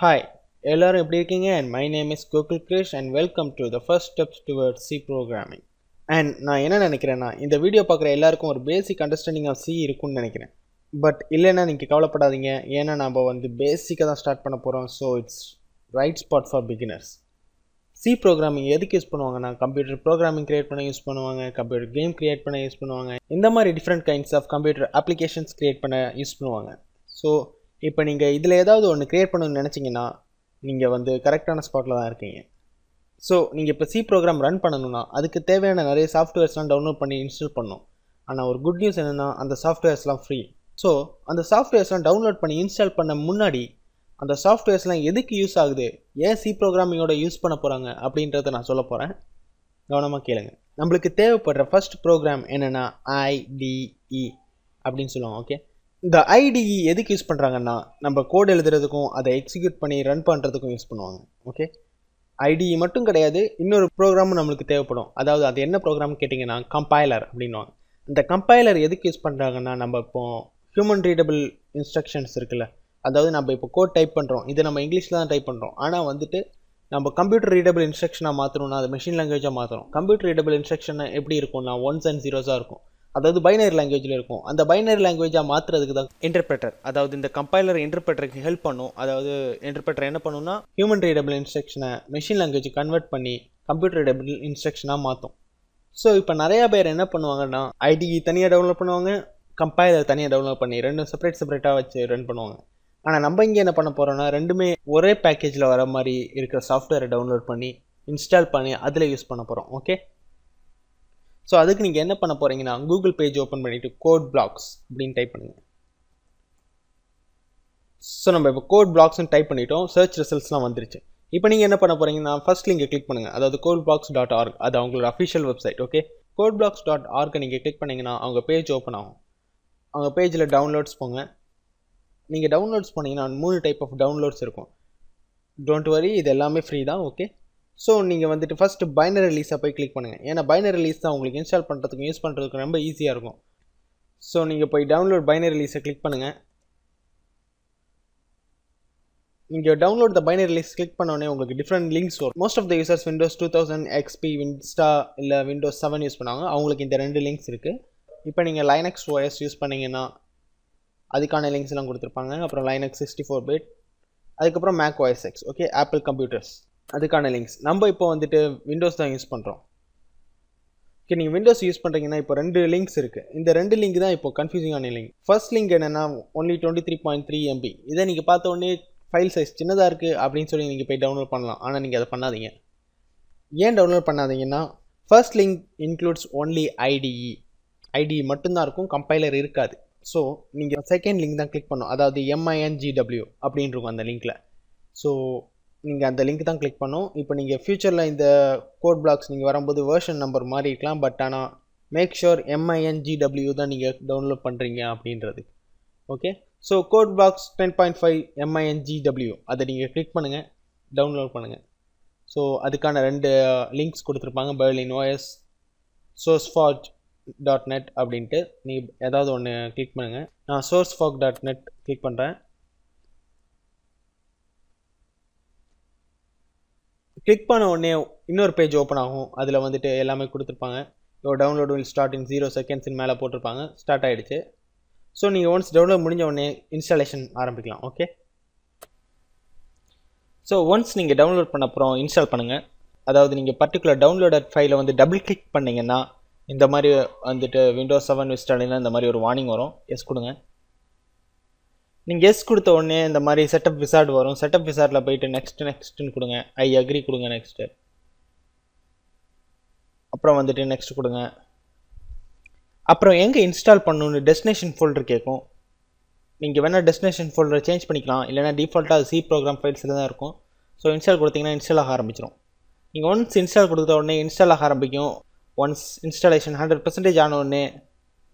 Hi, எல்லாரும் எப்படி இருக்கீங்க? And my name is Gokul Krish and welcome to the first steps towards C programming. And நான் என்ன நினைக்கிறேன்னா, இந்த வீடியோ பார்க்குற எல்லாருக்கும் ஒரு பேசிக் அண்டர்ஸ்டாண்டிங் ஆஃப் C இருக்கும்னு நினைக்கிறேன். பட் இல்லைன்னா நீங்கள் கவலைப்படாதீங்க, ஏன்னா நம்ம பேசிக்காக தான் ஸ்டார்ட் பண்ண போகிறோம். So it's right spot for beginners. C programming எதுக்கு யூஸ் பண்ணுவாங்கன்னா, கம்ப்யூட்டர் ப்ரோக்ராமிங் கிரியேட் பண்ண யூஸ் பண்ணுவாங்க, கம்ப்யூட்டர் கேம் கிரியேட் பண்ண யூஸ் பண்ணுவாங்க, இந்த மாதிரி different kinds of computer applications create பண்ண யூஸ் பண்ணுவாங்க. ஸோ இப்போ நீங்கள் இதில் ஏதாவது ஒன்று க்ரியேட் பண்ணணும்னு நினச்சிங்கன்னா நீங்கள் கரெக்டான ஸ்பாட்டில் தான் இருக்கீங்க. ஸோ நீங்கள் இப்போ C ப்ரோக்ராம் ரன் பண்ணணும்னா அதுக்கு தேவையான நிறைய சாஃப்ட்வேர்ஸ்லாம் டவுன்லோட் பண்ணி இன்ஸ்டால் பண்ணணும். ஆனால் ஒரு குட் நியூஸ் என்னென்னா, அந்த சாஃப்ட்வேர்ஸ்லாம் ஃப்ரீ. ஸோ அந்த சாஃப்ட்வேர்ஸ்லாம் டவுன்லோட் பண்ணி இன்ஸ்டால் பண்ண முன்னாடி அந்த சாஃப்ட்வேர்ஸ்லாம் எதுக்கு யூஸ் ஆகுது, ஏன் C ப்ரோக்ராமிங்கோட யூஸ் பண்ண போகிறாங்க அப்படின்றத நான் சொல்ல போகிறேன். கவனமாக கேளுங்க. நம்மளுக்கு தேவைப்படுற ஃபர்ஸ்ட் ப்ரோக்ராம் என்னென்னா IDE அப்படின்னு சொல்லுவாங்க. ஓகே, இந்த IDE எதுக்கு யூஸ் பண்ணுறாங்கன்னா, நம்ம கோட் எழுதுறதுக்கும் அதை எக்ஸிக்யூட் பண்ணி ரன் பண்ணுறதுக்கும் யூஸ் பண்ணுவாங்க. ஓகே, IDE மட்டும் கிடையாது, இன்னொரு ப்ரோக்ராமும் நம்மளுக்கு தேவைப்படும். அதாவது அது என்ன ப்ரோக்ராம் கேட்டிங்கன்னா, கம்பைலர் அப்படின்வாங்க. இந்த கம்பைலர் எதுக்கு யூஸ் பண்ணுறாங்கன்னா, நம்ம இப்போ ஹியூமன் ரீடபிள் இன்ஸ்ட்ரக்ஷன்ஸ் இருக்குல்ல, அதாவது நம்ம இப்போ கோட் டைப் பண்ணுறோம், இதை நம்ம இங்கிலீஷில் தான் டைப் பண்ணுறோம். ஆனால் நம்ம கம்ப்யூட்டர் ரீடபிள் இன்ஸ்ட்ரக்ஷனாக மாற்றணும்னா அது மெஷின் லாங்குவேஜாக மாற்றணும். கம்ப்யூட்டர் ரீடபிள் இன்ஸ்ட்ரக்ஷன் எப்படி இருக்கும்னா 1s and 0s இருக்கும், அதாவது பைனரி லாங்குவேஜில் இருக்கும். அந்த பைனரி லாங்குவேஜாக மாற்றுறதுக்கு தான் இன்டர்பிரட்டர், அதாவது இந்த கம்பைலர் இன்டர்பிரட்டருக்கு ஹெல்ப் பண்ணும். அதாவது இன்டர்பிரட்டர் என்ன பண்ணுன்னா, ஹியூமன் ரீடபிள் இன்ஸ்ட்ரக்ஷனை மெஷின் லாங்குவேஜ் கன்வெர்ட் பண்ணி கம்ப்யூட்டர் ரீடபிள் இன்ஸ்ட்ரக்ஷனாக மாற்றும். ஸோ இப்போ நிறையா பேர் என்ன பண்ணுவாங்கன்னா, IDE தனியாக டவுன்லோட் பண்ணுவாங்க, கம்பைலர் தனியாக டவுன்லோட் பண்ணி ரெண்டும் செப்பரேட்டாக வச்சு ரன் பண்ணுவாங்க. ஆனால் நம்ம இங்கே என்ன பண்ண போகிறோம்னா, ரெண்டுமே ஒரே பேக்கேஜில் வர மாதிரி இருக்கிற சாஃப்ட்வேரை டவுன்லோட் பண்ணி இன்ஸ்டால் பண்ணி அதில் யூஸ் பண்ண போகிறோம். ஓகே, ஸோ அதுக்கு நீங்கள் என்ன பண்ண போகிறீங்கன்னா, கூகுள் பேஜ் ஓப்பன் பண்ணிவிட்டு கோட் பிளாக்ஸ் அப்படின்னு டைப் பண்ணுங்கள். ஸோ நம்ம இப்போ கோட் பிளாக்ஸ்ன்னு டைப் பண்ணிட்டோம், சர்ச் ரிசல்ட்ஸ்லாம் வந்துருச்சு. இப்போ நீங்கள் என்ன பண்ண போகிறீங்கன்னா, ஃபர்ஸ்ட் லிங்கை கிளிக் பண்ணுங்கள், அதாவது codeblocks.org, அது அவங்களோட அஃபிஷியல் வெப்சைட். ஓகே, codeblocks.org நீங்கள் கிளிக் பண்ணிங்கன்னா அவங்க பேஜ் ஓப்பன் ஆகும். அவங்க பேஜில் டவுன்லோட்ஸ் போங்க. நீங்கள் டவுன்லோட்ஸ் போனீங்கன்னா 3 டைப் ஆஃப் டவுன்லோட்ஸ் இருக்கும். டோன்ட் வரி, இது எல்லாமே ஃப்ரீ தான். ஓகே, ஸோ நீங்கள் ஃபஸ்ட்டு பைனரி ரிலீஸை போய் கிளிக் பண்ணுங்கள். ஏன்னா பைனரி ரிலீஸ் தான் உங்களுக்கு இன்ஸ்டால் பண்ணுறதுக்கும் யூஸ் பண்ணுறதுக்கு ரொம்ப ஈஸியாக இருக்கும். ஸோ நீங்கள் போய் டவுன்லோட் பைனரி ரிலீஸை கிளிக் பண்ணுங்கள். நீங்கள் download the binary release click பண்ணோடனே உங்களுக்கு டிஃப்ரெண்ட் லிங்க்ஸ் வரும். Most of the users Windows 2000 XP Vista இல்லை Windows 7 யூஸ் பண்ணுவாங்க, அவங்களுக்கு இந்த 2 லிங்க்ஸ் இருக்குது. இப்போ நீங்கள் Linux OS யூஸ் பண்ணிங்கன்னா அதுக்கான லிங்க்ஸ் எல்லாம் கொடுத்துருப்பாங்க. அப்புறம் Linux 64-bit, அதுக்கப்புறம் Mac OS X, okay, apple computers, அதுக்கான லிங்க்ஸ். நம்ம இப்போ விண்டோஸ் தான் யூஸ் பண்ணுறோம். ஓகே, நீங்கள் விண்டோஸ் யூஸ் பண்ணுறீங்கன்னா இப்போ 2 லிங்க்ஸ் இருக்குது. இந்த 2 லிங்க் தான் இப்போ கன்ஃபியூசிங்கான லிங்க். ஃபர்ஸ்ட் லிங்க் என்னென்னா only 23.3 MB. இதை நீங்கள் பார்த்த உடனே ஃபைல் சைஸ் சின்னதாக இருக்குது அப்படின்னு சொல்லி நீங்கள் போய் டவுன்லோட் பண்ணலாம். ஆனால் நீங்கள் அதை பண்ணாதீங்க. ஏன் டவுன்லோட் பண்ணாதீங்கன்னா, first link includes only IDE மட்டும்தான் இருக்கும், கம்பைலர் இருக்காது. ஸோ நீங்கள் செகண்ட் லிங்க் தான் கிளிக் பண்ணணும், அதாவது MINGW அப்படின்னு இருக்கும் அந்த லிங்க்கில். ஸோ நீங்கள் அந்த லிங்க் தான் கிளிக் பண்ணணும். இப்போ நீங்கள் ஃப்யூச்சரில் இந்த கோட் பிளாக்ஸ் நீங்கள் வரும்போது வேர்ஷன் நம்பர் மாறி இருக்கலாம், பட் ஆனால் மேக் ஷுர் MINGW தான் நீங்கள் டவுன்லோட் பண்ணுறீங்க அப்படின்றது. Okay, so code blocks 10.5 MINGW அதை நீங்கள் கிளிக் பண்ணுங்கள், டவுன்லோட் பண்ணுங்கள். ஸோ அதுக்கான 2 லிங்க்ஸ் கொடுத்துருப்பாங்க, Berlin OS, sourceforge.net அப்படின்ட்டு. நீங்கள் ஏதாவது ஒன்று கிளிக் பண்ணுங்கள். நான் sourceforge.net கிளிக் பண்ணுறேன். கிளிக் பண்ண உடனே இன்னொரு பேஜ் ஓப்பன் ஆகும். அதில் எல்லாமே கொடுத்துருப்பாங்க. Download will start in 0 seconds மேலே போட்டிருப்பாங்க. ஸ்டார்ட் ஆகிடுச்சு. ஸோ நீங்கள் ஒன்ஸ் டவுன்லோட் முடிஞ்ச உடனே இன்ஸ்டாலேஷன் ஆரம்பிக்கலாம். ஓகே, ஸோ ஒன்ஸ் நீங்கள் டவுன்லோட் பண்ண அப்புறம் இன்ஸ்டால் பண்ணுங்கள். அதாவது நீங்கள் பர்டிகுலர் டவுன்லோடட் ஃபைலை டபுள் கிளிக் பண்ணிங்கன்னா இந்த மாதிரி Windows 7 Vista இந்த மாதிரி ஒரு வார்னிங் வரும். எஸ் கொடுங்க. நீங்கள் எஸ் கொடுத்த உடனே இந்த மாதிரி செட்டப் விசார்ட் வரும். செட்டப் விசார்டில் போயிட்டு நெக்ஸ்ட்டுன்னு கொடுங்க. ஐ அக்ரி கொடுங்க. நெக்ஸ்ட்டு, அப்புறம் நெக்ஸ்ட் கொடுங்க. அப்புறம் எங்கே இன்ஸ்டால் பண்ணணுன்னு டெஸ்டினேஷன் ஃபோல்டர் கேட்கும். நீங்கள் வேணால் டெஸ்டினேஷன் ஃபோல்டரை சேஞ்ச் பண்ணிக்கலாம், இல்லைனா டிஃபால்ட்டாக அது C ப்ரோக்ராம் ஃபைல்ஸில் தான் இருக்கும். ஸோ இன்ஸ்டால் கொடுத்தீங்கன்னா இன்ஸ்டால் ஆக ஆரம்பிச்சிடும். நீங்கள் ஒன்ஸ் இன்ஸ்டால் கொடுத்த உடனே இன்ஸ்டால் ஆக ஆரம்பிக்கும். ஒன்ஸ் இன்ஸ்டாலேஷன் 100% ஆன உடனே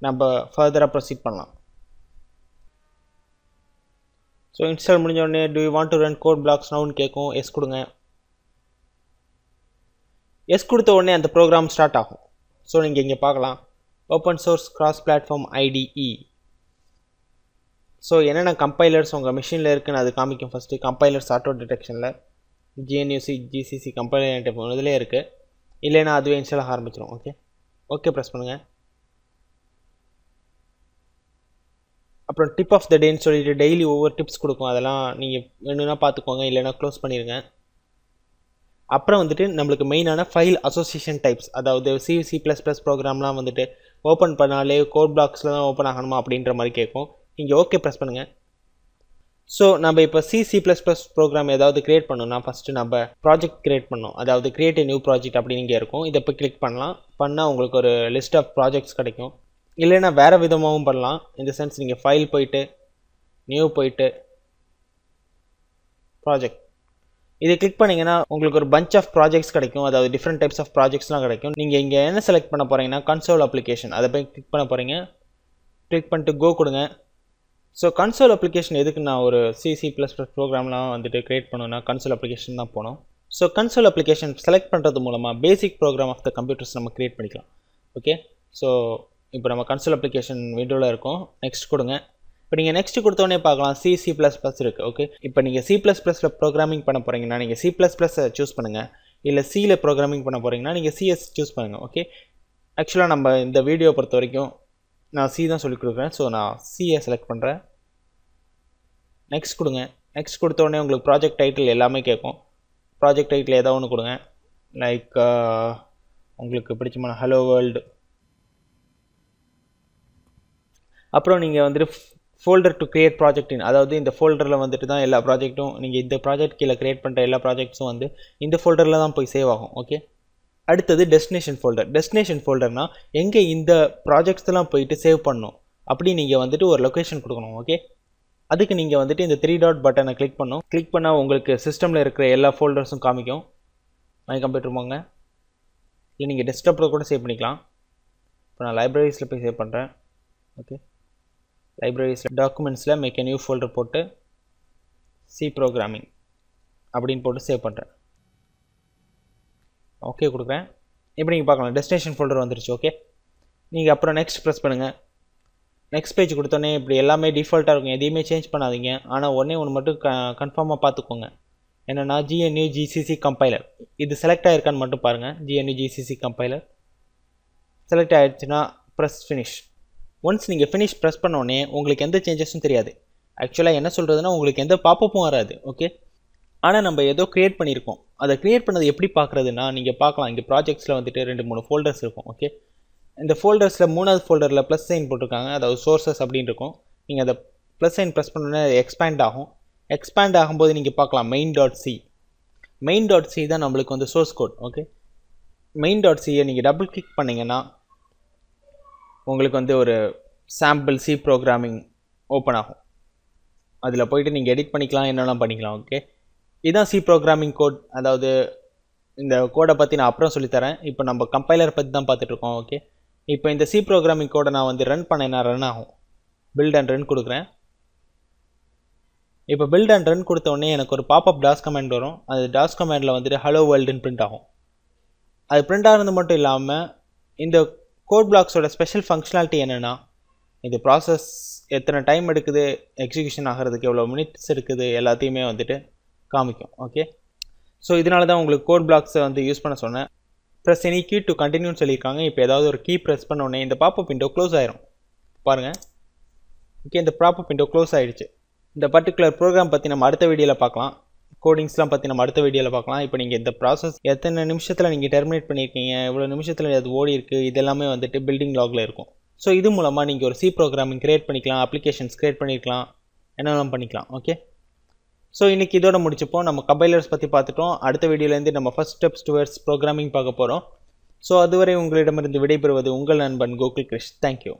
நம்ம ஃபர்தராக ப்ரொசீட் பண்ணலாம். ஸோ இன்ஸ்டால் முடிஞ்ச உடனே do you want to run code blocks nowன்னு கேட்கும். எஸ் கொடுங்க. எஸ் கொடுத்த உடனே அந்த ப்ரோக்ராம் ஸ்டார்ட் ஆகும். ஸோ நீங்கள் இங்கே பார்க்கலாம், open source cross platform IDE. So என்னென்ன கம்பைலர்ஸ் உங்கள் மிஷினில் இருக்குன்னு அது காமிக்கும். ஃபஸ்ட்டு கம்பைலர்ஸ் ஆட்டோ டிடெக்ஷனில் GNUC GCC கம்பைலர் இதிலே இருக்குது. இல்லைன்னா அதுவே இன்ஸ்டால் ஆக ஆரம்பிச்சிடும். ஓகே ப்ரெஸ் பண்ணுங்கள். அப்புறம் டிப் ஆஃப் த டேன்னு சொல்லிட்டு டெய்லி ஒவ்வொரு டிப்ஸ் கொடுக்கும். அதெல்லாம் நீங்கள் வேணும்னா பார்த்துக்கோங்க, இல்லைன்னா க்ளோஸ் பண்ணிடுங்க. அப்புறம் வந்துட்டு நம்மளுக்கு மெயினான ஃபைல் அசோசியேஷன் டைப்ஸ், அதாவது C++ ப்ரோக்ராம்லாம் வந்துட்டு ஓப்பன் பண்ணாலே கோட் பிளாக்ஸில் தான் ஓப்பன் ஆகணுமா அப்படின்ற மாதிரி கேட்கும். நீங்கள் ஓகே ப்ரெஸ் பண்ணுங்கள். ஸோ நம்ம இப்போ C++ ப்ரோக்ராம் ஏதாவது க்ரியேட் பண்ணணும்னா ஃபஸ்ட்டு நம்ம ப்ராஜெக்ட் க்ரியேட் பண்ணணும். அதாவது கிரியேட் நியூ ப்ராஜெக்ட் அப்படின்னு இங்கே இருக்கும். இதை இப்போ கிளிக் பண்ணால் உங்களுக்கு ஒரு லிஸ்ட் ஆஃப் ப்ராஜெக்ட்ஸ் கிடைக்கும். இல்லைன்னா வேறு விதமாகவும் பண்ணலாம். இந்த சென்ஸ் நீங்கள் ஃபைல் போயிட்டு நியூ போயிட்டு ப்ராஜெக்ட் இதை கிளிக் பண்ணிங்கன்னா உங்களுக்கு ஒரு பஞ்ச் ஆஃப் ப்ராஜெக்ட்ஸ் கிடைக்கும். அதாவது டிஃப்ரெண்ட் டைப்ஸ் ஆஃப் ப்ராஜெக்ட்ஸ்லாம் கிடைக்கும். நீங்கள் இங்கே என்ன செலக்ட் பண்ண போகிறீங்கன்னா கன்சோல் அப்ளிகேஷன், அதை போய் கிளிக் பண்ண போகிறீங்க. கிளிக் பண்ணிட்டு கோ கொடுங்க. ஸோ கன்சோல் அப்ளிகேஷன் எதுக்கு நான் ஒரு C++ ப்ரோக்ராம்லாம் வந்துட்டு க்ரியேட் பண்ணணும்னா கன்சோல் அப்ளிகேஷன் தான் போகணும். ஸோ கன்சோல் அப்ளிகேஷன் செலக்ட் பண்ணுறது மூலமாக பேசிக் ப்ரோக்ராம் ஆஃப் த கம்ப்யூட்டர்ஸ் நம்ம க்ரியேட் பண்ணிக்கலாம். ஸோ இப்போ நம்ம கன்சோல் அப்ளிகேஷன் விண்டோவில் இருக்கும். நெக்ஸ்ட் கொடுங்க. இப்போ நீங்கள் நெக்ஸ்ட் கொடுத்தோடனே பார்க்கலாம் C++ இருக்குது. இப்போ நீங்கள் C++ல ப்ரோக்ராமிங் பண்ண போகிறீங்கன்னா நீங்கள் C++ சூஸ் பண்ணுங்கள். இல்லை Cயில் ப்ரோக்ராமிங் பண்ண போகிறீங்கன்னா நீங்கள் CS சூஸ் பண்ணுங்கள். ஆக்சுவலாக நம்ம இந்த வீடியோ பொறுத்த வரைக்கும் நான் C தான் சொல்லிக் கொடுக்குறேன். ஸோ நான் Cயை செலக்ட் பண்ணுறேன். நெக்ஸ்ட் கொடுங்க. நெக்ஸ்ட் கொடுத்தோடனே உங்களுக்கு ப்ராஜெக்ட் டைட்டில் எல்லாமே கேட்கும். ப்ராஜெக்ட் டைட்டில் ஏதாவது ஒன்று கொடுங்க. லைக் உங்களுக்கு பிடிச்சமான ஹலோ வேர்ல்டு. அப்புறம் நீங்கள் வந்துட்டு ஃபோல்டர் டு கிரியேட் ப்ராஜெக்ட் அதாவது இந்த ஃபோல்டரில் வந்துட்டு தான் எல்லா ப்ராஜெக்ட்டும் நீங்கள் இந்த ப்ராஜெக்ட் கீழே கிரியேட் பண்ணுற எல்லா ப்ராஜெக்ட்ஸும் வந்து இந்த ஃபோல்டரில் தான் போய் சேவ் ஆகும். அடுத்தது டெஸ்டினேஷன் ஃபோல்டர். டெஸ்டினேஷன் ஃபோல்டர்னால் எங்கே இந்த ப்ராஜெக்ட்ஸ்லாம் போயிட்டு சேவ் பண்ணணும் அப்படி நீங்கள் வந்துட்டு ஒரு லொக்கேஷன் கொடுக்கணும். அதுக்கு நீங்கள் வந்துட்டு இந்த 3 டாட் பட்டனை கிளிக் பண்ணணும். கிளிக் பண்ணால் உங்களுக்கு சிஸ்டமில் இருக்கிற எல்லா ஃபோல்டர்ஸும் காமிக்கும். மை கம்ப்யூட்டர் போங்க. இல்லை நீங்கள் டெஸ்க்டாப்பில் கூட சேவ் பண்ணிக்கலாம். இப்போ நான் லைப்ரரிஸில் போய் சேவ் பண்ணுறேன். லைப்ரரிஸில் டாக்குமெண்ட்ஸில் மேக் நியூ ஃபோல்டர் போட்டு C ப்ரோக்ராமிங் அப்படின்னு போட்டு சேவ் பண்ணுறேன். ஓகே கொடுக்குறேன். இப்போ நீங்கள் பார்க்கலாம் டெஸ்டினேஷன் ஃபோல்டர் வந்துருச்சு. நீங்கள் அப்புறம் நெக்ஸ்ட் ப்ரெஸ் பண்ணுங்கள். நெக்ஸ்ட் பேஜ் கொடுத்தோன்னே இப்படி எல்லாமே டிஃபால்ட்டாக இருக்கும். எதையுமே சேஞ்ச் பண்ணாதீங்க. ஆனால் ஒன்று மட்டும் கன்ஃபார்மாக பார்த்துக்கோங்க. என்னென்னா GNU GCC கம்பைலர் இது செலக்ட் ஆகிருக்கான்னு மட்டும் பாருங்கள். GNU GCC கம்பைலர் செலக்ட் ஆகிடுச்சுன்னா ப்ரெஸ் ஃபினிஷ். ஒன்ஸ் நீங்கள் ஃபினிஷ் ப்ரெஸ் பண்ணோடனே உங்களுக்கு எந்த சேஞ்சஸும் தெரியாது. ஆக்சுவலாக என்ன சொல்கிறதுனா உங்களுக்கு எந்த பாப்பப்பும் வராது. ஆனால் நம்ம ஏதோ க்ரியேட் பண்ணியிருக்கோம். அதை க்ரியேட் பண்ணது எப்படி பார்க்குறதுனா நீங்கள் பார்க்கலாம். இங்கே ப்ராஜெக்ட்ஸில் வந்துட்டு 2-3 ஃபோல்டர்ஸ் இருக்கும். இந்த ஃபோல்டர்ஸில் 3வது ஃபோல்டரில் ப்ளஸ் சைன் போட்டிருக்காங்க. அதாவது சோர்ஸஸ் அப்படின்னு இருக்கும். நீங்கள் அதை ப்ளஸ் சைன் ப்ரெஸ் பண்ணோன்னே எக்ஸ்பேண்ட் ஆகும். எக்ஸ்பேண்ட் ஆகும்போது நீங்கள் பார்க்கலாம் main.c. main.c தான் நம்மளுக்கு வந்து சோர்ஸ் கோட். main.c-யை நீங்கள் டபுள் கிளிக் பண்ணிங்கன்னா உங்களுக்கு வந்து ஒரு சாம்பிள் C ப்ரோக்ராமிங் ஓப்பன் ஆகும். அதில் போய்ட்டு நீங்கள் எடிட் பண்ணிக்கலாம், என்னெல்லாம் பண்ணிக்கலாம். இதுதான் C ப்ரோக்ராமிங் கோட். அதாவது இந்த கோடை பற்றி நான் அப்புறம் சொல்லித்தரேன். இப்போ நம்ம கம்பைலர் பற்றி தான் பார்த்துட்ருக்கோம். இப்போ இந்த C ப்ரோக்ராமிங் கோடை நான் வந்து ரன் பண்ணேன்னா ரன் ஆகும். பில்ட் அண்ட் ரன் கொடுக்குறேன். இப்போ பில்ட் அண்ட் ரன் கொடுத்த உடனே எனக்கு ஒரு பாப்அப் டாஸ் கமெண்ட் வரும். அது டாஸ் கமெண்டில் வந்துட்டு ஹலோ வேர்ல்டுன்னு பிரிண்ட் ஆகும். அது பிரிண்ட் ஆகிறது மட்டும் இல்லாமல் இந்த கோட் பிளாக்ஸோட ஸ்பெஷல் ஃபங்க்ஷனாலிட்டி என்னென்னா இந்த ப்ராசஸ் எத்தனை டைம் எடுக்குது, எக்ஸிக்யூஷன் ஆகிறதுக்கு எவ்வளோ மினிட்ஸ் எடுக்குது எல்லாத்தையுமே வந்துட்டு காமிக்கும். ஸோ இதனால தான் உங்களுக்கு கோட் பிளாக்ஸை வந்து யூஸ் பண்ண சொன்னேன். ப்ரெஸ் எனி கீ டு கண்டினியூன்னு சொல்லியிருக்காங்க. இப்போ ஏதாவது ஒரு கீ ப்ரெஸ் பண்ண உடனே இந்த பாப்அப் விண்டோ க்ளோஸ் ஆயிரும். பாருங்கள். இந்த பாப்அப் விண்டோ க்ளோஸ் ஆகிடுச்சு. இந்த பர்டிகுலர் ப்ரோக்ராம் பற்றி நம்ம அடுத்த வீடியோவில் பார்க்கலாம். கோடிங்ஸ்லாம் பற்றி நம்ம அடுத்த வீடியோவில் பார்க்கலாம். இப்போ நீங்கள் இந்த ப்ராசஸ் எத்தனை நிமிஷத்தில் நீங்கள் டெர்மினேட் பண்ணியிருக்கீங்க, எவ்வளோ நிமிஷத்தில் அது ஓடி இருக்குது, இதெல்லாமே வந்துட்டு பில்டிங் லாகில் இருக்கும். ஸோ இது மூலமாக நீங்கள் ஒரு C ப்ரோக்ராமிங் க்ரியேட் பண்ணிக்கலாம், அப்ளிகேஷன்ஸ் க்ரியேட் பண்ணிக்கலாம், என்னெல்லாம் பண்ணிக்கலாம். ஸோ இன்றைக்கி இதோட முடிச்சுப்போம். நம்ம கம்பைலர்ஸ் பற்றி பார்த்துட்டோம். அடுத்த வீடியோலேருந்து நம்ம ஃபர்ஸ்ட் ஸ்டெப்ஸ் டுவர்ட்ஸ் ப்ரோக்ராமிங் பார்க்க போகிறோம். ஸோ அதுவரை உங்களிடமிருந்து விடைபெறுவது உங்கள் நண்பன் கோகுல் கிருஷ். தேங்க்யூ.